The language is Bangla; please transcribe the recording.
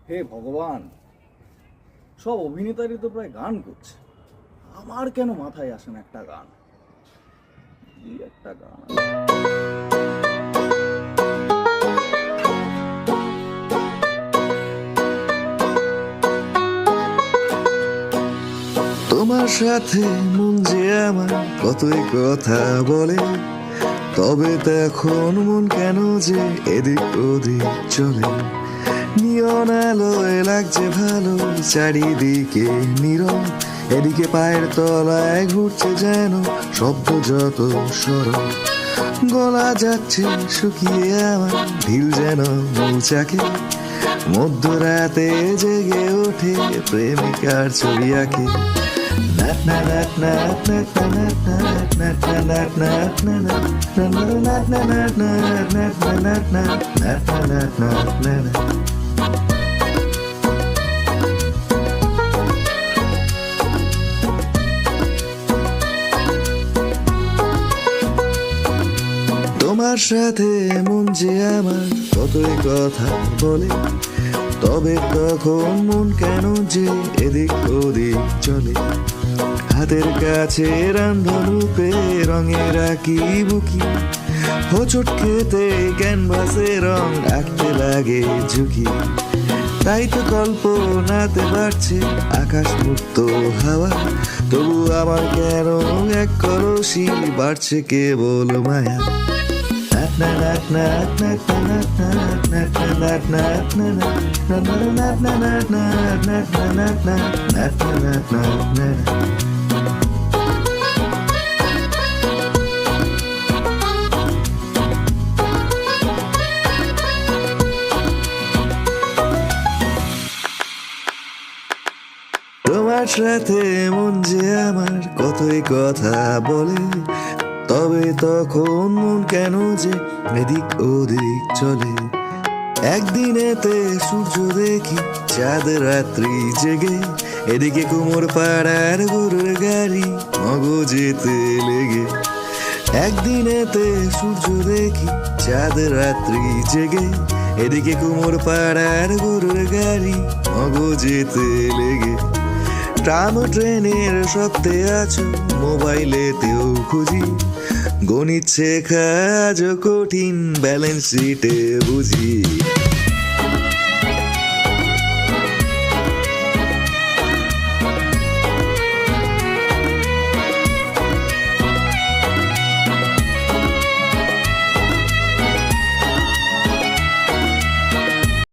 হে ভগবান, সব অভিনেতারই তো প্রায় গান করছে, আমার কেন মাথায় আসে না একটা গান? কি একটা গান তোমার সাথে মন যে আমার কতই কথা বলে, তবে তখন মন কেন যে এদিক ওদিক চলে। নিয়ন আলোয় লাগছে ভালো, চারিদিকে নীরব, এদিকে পায়ের তলায় ঘুরছে যেন শব্দ যত সরব। গলা যাচ্ছে শুকিয়ে আমার, ঢিল যেন মৌচাকে, মধ্যরাতে জেগে ওঠে প্রেমিকার ছবি আঁকে। তোমার সাথে মন যে আমার কতই কথা বলে, তবে তখন মন কেন যে এদিক ওদিক চলে। হাতের কাছে রান্ধনুপে রঙের আঁকি বুকি, হোঁচট খেতে ক্যানভাসে রং আঁকতে লাগে ঝুঁকি। তাই তো কল্পনাতে বাড়ছে আকাশ মুক্ত হাওয়া, তবু আমার কেন এক কলসি বাড়ছে কেবল মায়া। তোমার সাথে মন যে আমার কতই কথা বলে, তবে তখন মন কেন যে এদিক ওদিক চলে। একদিনেতে সূর্য দেখি চাঁদ রাত্রি জেগে, এদিকে কুমোর পাড়ার গরুর গাড়ি মগজেতে লেগে। একদিনেতে সূর্য দেখি চাঁদ রাত্রি জেগে, এদিকে কুমোর পাড়ার গরুর গাড়ি মগজেতে লেগে। ট্রাম ট্রেনের শব্দে আছো, মোবাইলেতেও খুঁজি, গণিত শেখা আজ কঠিন, ব্যালেন্স শিটে বুঝি।